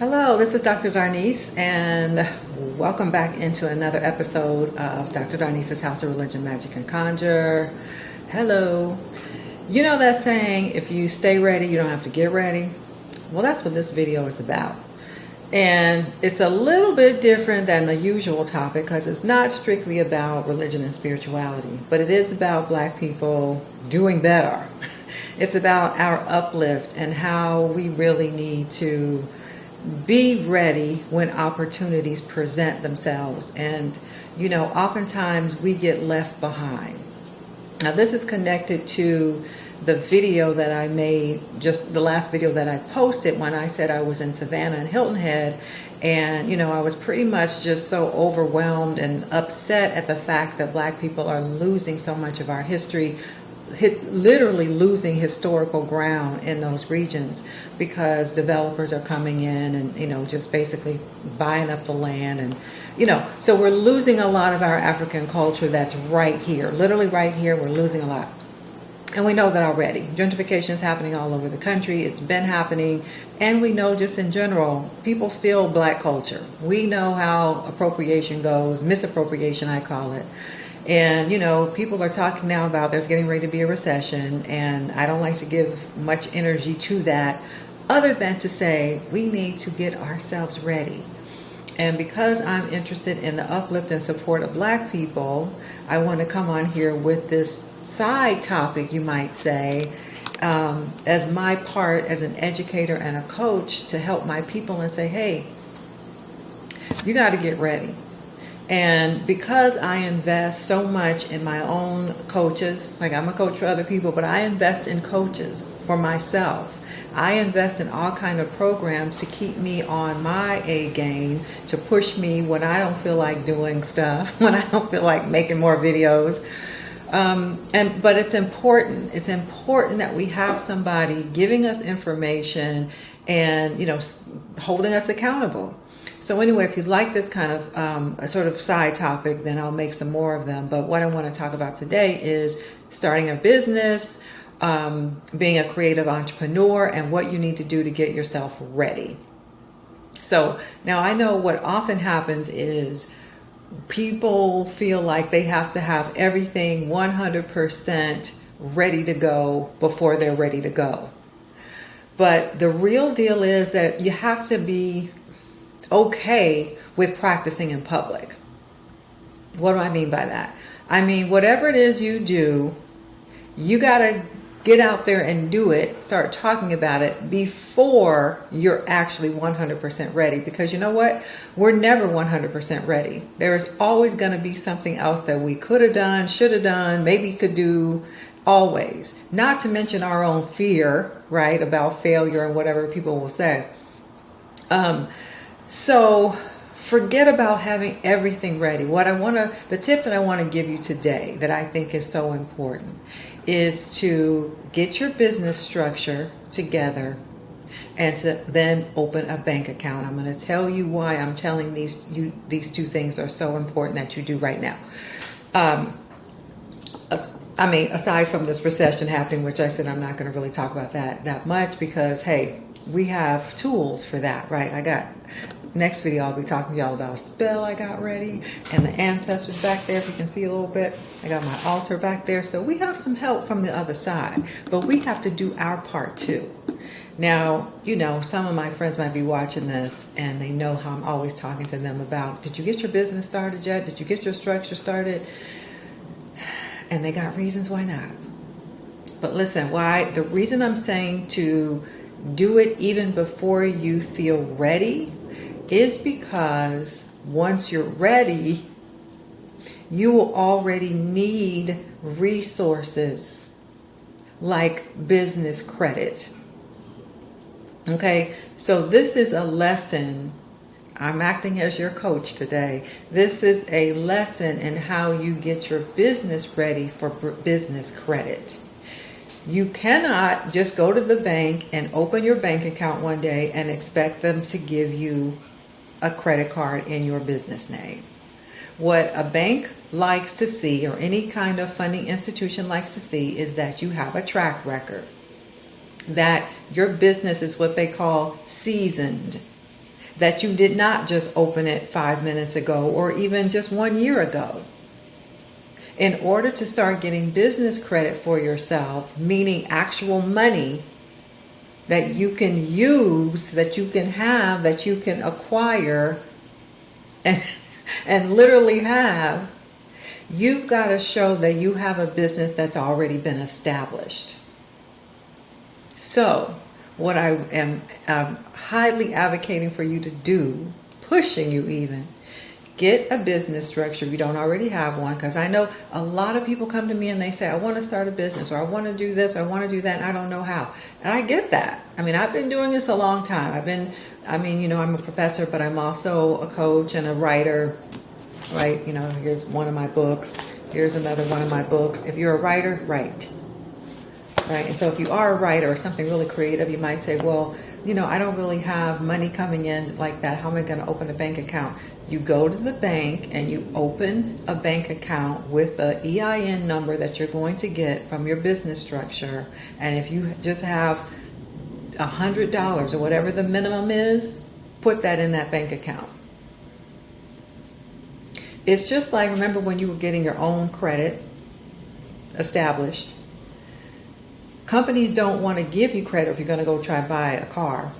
Hello, this is Dr. Darnise, and welcome back into another episode of Dr. Darnise's House of Religion, Magic, and Conjure. Hello. You know that saying, if you stay ready, you don't have to get ready? Well, that's what this video is about. And it's a little bit different than the usual topic because it's not strictly about religion and spirituality, but it is about Black people doing better. It's about our uplift and how we really need to be ready when opportunities present themselves. And, oftentimes we get left behind. Now, this is connected to the video that I made, just the last video that I posted when I said I was in Savannah and Hilton Head. And, I was pretty much just so overwhelmed and upset at the fact that Black people are losing so much of our history, literally losing historical ground in those regions because developers are coming in and, just basically buying up the land. And, so we're losing a lot of our African culture that's right here, literally right here. We're losing a lot. And we know that already. Gentrification is happening all over the country. It's been happening. And we know just in general, people steal Black culture. We know how appropriation goes, misappropriation, I call it. And, people are talking now about there's getting ready to be a recession. And I don't like to give much energy to that other than to say we need to get ourselves ready. And because I'm interested in the uplift and support of Black people, I want to come on here with this side topic, you might say, as my part as an educator and a coach to help my people and say, hey, you got to get ready. And because I invest so much in my own coaches, like I'm a coach for other people, but I invest in coaches for myself. I invest in all kind of programs to keep me on my A game, to push me when I don't feel like doing stuff, when I don't feel like making more videos. But it's important. It's important that we have somebody giving us information and, holding us accountable. So anyway, if you'd like this kind of a sort of side topic, then I'll make some more of them. But what I want to talk about today is starting a business, being a creative entrepreneur, and what you need to do to get yourself ready. So now I know what often happens is people feel like they have to have everything 100% ready to go before they're ready to go. But the real deal is that you have to be okay with practicing in public. What do I mean by that? I mean, whatever it is you do, you got to get out there and do it, start talking about it before you're actually 100% ready. Because you know what? We're never 100% ready. There is always going to be something else that we could have done, should have done, maybe could do, always. Not to mention our own fear, right, about failure and whatever people will say. So forget about having everything ready. The tip that I want to give you today that I think is so important is to get your business structure together and to then open a bank account. I'm going to tell you why I'm telling these two things are so important that you do right now. Aside from this recession happening, which I said I'm not going to really talk about that much because, hey, we have tools for that, right? Next video, I'll be talking to y'all about a spell I got ready and the ancestors back there, if you can see a little bit. I got my altar back there. So we have some help from the other side, but we have to do our part too. Now, some of my friends might be watching this and they know how I'm always talking to them about, did you get your business started yet? Did you get your structure started? And they got reasons why not. But listen, the reason I'm saying to do it even before you feel ready is because once you're ready, you will already need resources like business credit. Okay, so this is a lesson. I'm acting as your coach today. This is a lesson in how you get your business ready for business credit. You cannot just go to the bank and open your bank account one day and expect them to give you a credit card in your business name. What a bank likes to see, or any kind of funding institution likes to see, is that you have a track record, that your business is what they call seasoned, that you did not just open it 5 minutes ago or even just 1 year ago. In order to start getting business credit for yourself, meaning actual money that you can use, that you can have, that you can acquire and literally have, you've got to show that you have a business that's already been established. So what I am highly advocating for you to do, pushing you even, get a business structure if you don't already have one, because I know a lot of people come to me and they say, I want to start a business, or I want to do this, or I want to do that, and I don't know how. And I get that. I mean, I've been doing this a long time. I'm a professor, but I'm also a coach and a writer, right? Here's one of my books. Here's another one of my books. If you're a writer, write. Right? And so if you are a writer or something really creative, you might say, well, I don't really have money coming in like that. How am I going to open a bank account? You go to the bank and you open a bank account with the EIN number that you're going to get from your business structure. And if you just have $100 or whatever the minimum is, put that in that bank account. It's just like, remember when you were getting your own credit established? Companies don't want to give you credit if you're going to go try to buy a car.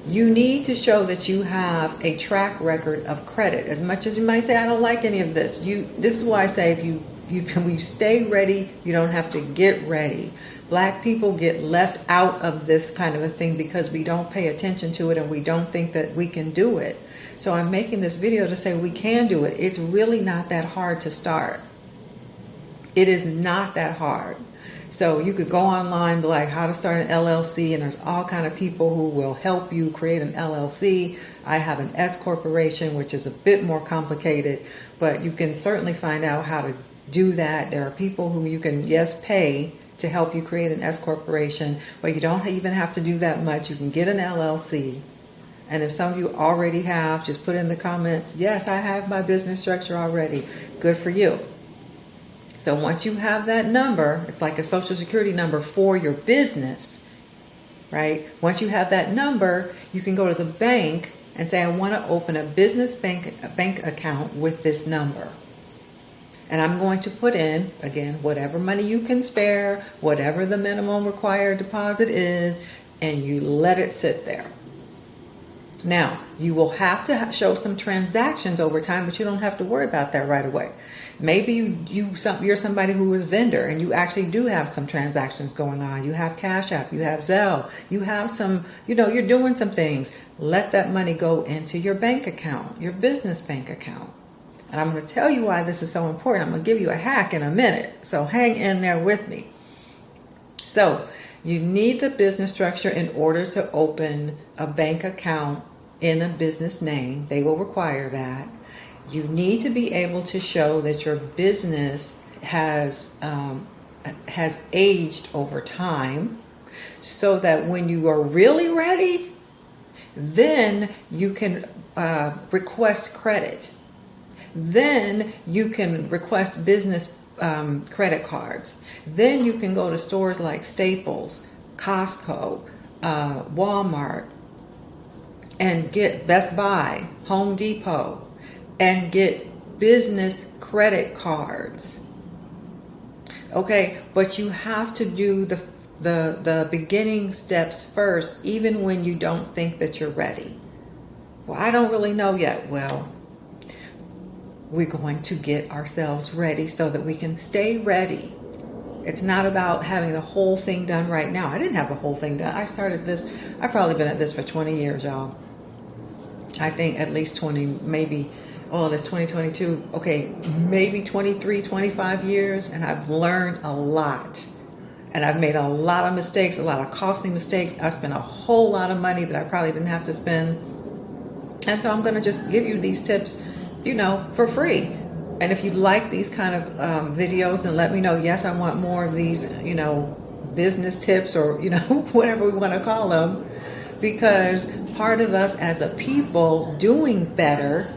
You need to show that you have a track record of credit. As much as you might say, I don't like any of this. This is why I say if you stay ready, you don't have to get ready. Black people get left out of this kind of a thing because we don't pay attention to it and we don't think that we can do it. So I'm making this video to say we can do it. It's really not that hard to start. It is not that hard. So you could go online, be like, how to start an LLC, and there's all kind of people who will help you create an LLC. I have an S corporation, which is a bit more complicated, but you can certainly find out how to do that. There are people who you can, pay to help you create an S corporation, but you don't even have to do that much. You can get an LLC. And if some of you already have, just put in the comments, yes, I have my business structure already. Good for you. So once you have that number, it's like a social security number for your business, right? Once you have that number, you can go to the bank and say, I want to open a business bank account with this number. And I'm going to put in, again, whatever money you can spare, whatever the minimum required deposit is, and you let it sit there. Now, you will have to show some transactions over time, but you don't have to worry about that right away. Maybe you're somebody who is a vendor and you actually do have some transactions going on. You have Cash App, you have Zelle, you have some, you're doing some things. Let that money go into your bank account, your business bank account. And I'm going to tell you why this is so important. I'm going to give you a hack in a minute. So hang in there with me. So you need the business structure in order to open a bank account in a business name. They will require that. You need to be able to show that your business has aged over time, so that when you are really ready, then you can request credit. Then you can request business credit cards. Then you can go to stores like Staples, Costco, Walmart, and get Best Buy, Home Depot, and get business credit cards. Okay, but you have to do the beginning steps first, even when you don't think that you're ready. Well, I don't really know yet. Well, we're going to get ourselves ready so that we can stay ready. It's not about having the whole thing done right now. I didn't have the whole thing done. I started this, I've probably been at this for 20 years, y'all. I think at least 20, maybe, it's 2022. Okay, maybe 23, 25 years, and I've learned a lot. And I've made a lot of mistakes, a lot of costly mistakes. I spent a whole lot of money that I probably didn't have to spend. And so I'm going to just give you these tips, for free. And if you like these kind of videos, then let me know. Yes, I want more of these, business tips or, whatever we want to call them. Because part of us as a people doing better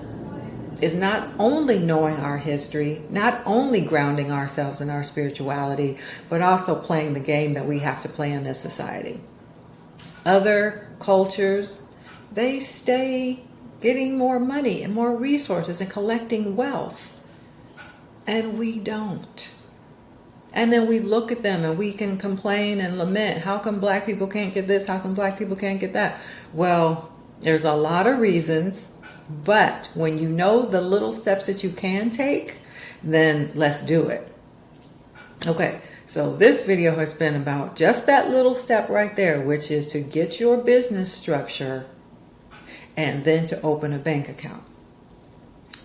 is not only knowing our history, not only grounding ourselves in our spirituality, but also playing the game that we have to play in this society. Other cultures they stay getting more money and more resources and collecting wealth. And we don't. And then we look at them and we can complain and lament. How come black people can't get this? How come black people can't get that? Well, there's a lot of reasons. But when you know the little steps that you can take, then let's do it. Okay, so this video has been about just that little step right there, which is to get your business structure and then to open a bank account.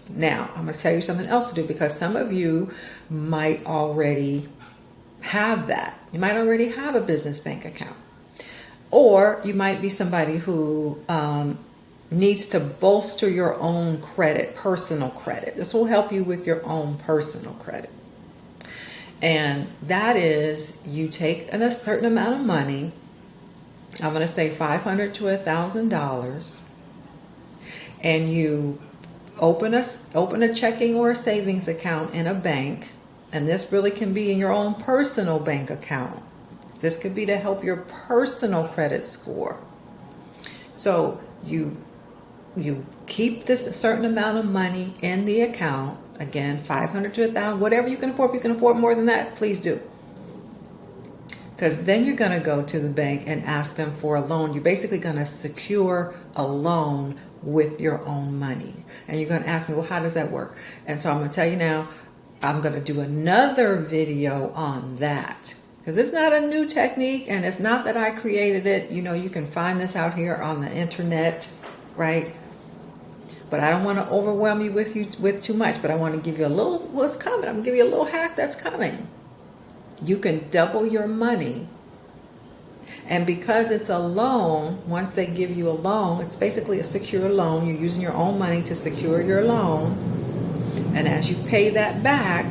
Now, I'm going to tell you something else to do, because some of you might already have that. You might already have a business bank account. Or you might be somebody who needs to bolster your own credit, personal credit. This will help you with your own personal credit. And that is, you take a certain amount of money, I'm going to say $500 to $1,000, and you open a checking or a savings account in a bank. And this really can be in your own personal bank account. This could be to help your personal credit score. So you keep this certain amount of money in the account. Again, $500 to $1,000, whatever you can afford. If you can afford more than that, please do. Because then you're going to go to the bank and ask them for a loan. You're basically going to secure a loan with your own money. And you're going to ask me, well, how does that work? And so I'm going to tell you now, I'm going to do another video on that. Because it's not a new technique, and it's not that I created it. You know, you can find this out here on the internet, right? But I don't want to overwhelm you with too much. But I want to give you a little what's coming. I'm going to give you a little hack that's coming. You can double your money. And because it's a loan, once they give you a loan, it's basically a secure loan. You're using your own money to secure your loan. And as you pay that back,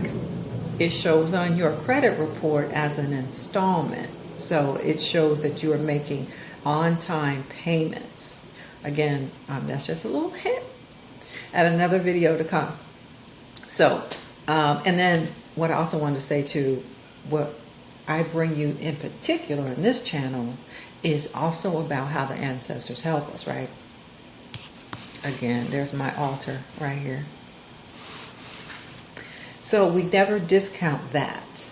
it shows on your credit report as an installment. So it shows that you are making on-time payments. Again, that's just a little hint at another video to come. So, and then what I also wanted to say too, what I bring you in particular in this channel is also about how the ancestors help us, right? Again, there's my altar right here. So we never discount that.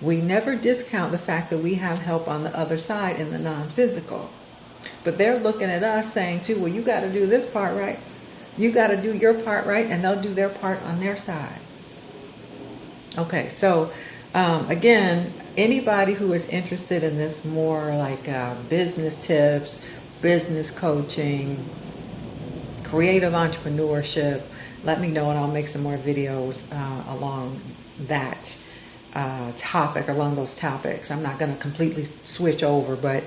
We never discount the fact that we have help on the other side in the non-physical. But they're looking at us saying too, well, you got to do this part right. You got to do your part right, and they'll do their part on their side. Okay, so again, anybody who is interested in this more like business tips, business coaching, creative entrepreneurship, let me know and I'll make some more videos along that topic, along those topics. I'm not going to completely switch over, but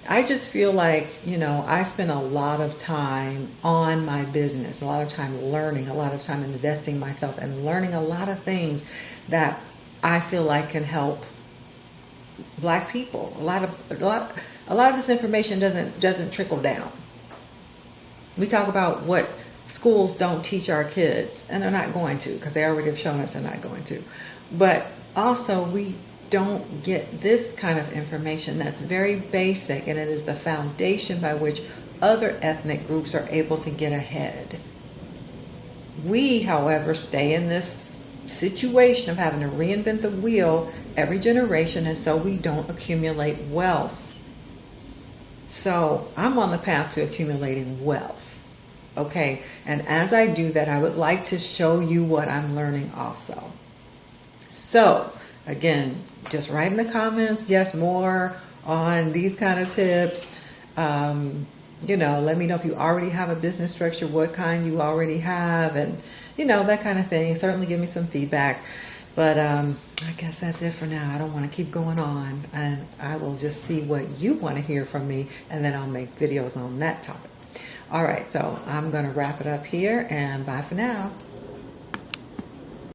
I just feel like, you know, I spend a lot of time on my business, a lot of time learning, a lot of time investing myself and learning a lot of things that I feel like can help Black people. A lot of this information doesn't trickle down. We talk about what schools don't teach our kids, and they're not going to, because they already have shown us they're not going to. But also, we don't get this kind of information that's very basic, and it is the foundation by which other ethnic groups are able to get ahead. We, however, stay in this situation of having to reinvent the wheel every generation, and so we don't accumulate wealth. So I'm on the path to accumulating wealth. Okay, and as I do that, I would like to show you what I'm learning also. So, again, just write in the comments, yes, more on these kind of tips. You know, let me know if you already have a business structure, what kind you already have, and, you know, that kind of thing. Certainly give me some feedback. But I guess that's it for now. I don't want to keep going on, and I will just see what you want to hear from me, and then I'll make videos on that topic. All right, so I'm going to wrap it up here, and bye for now.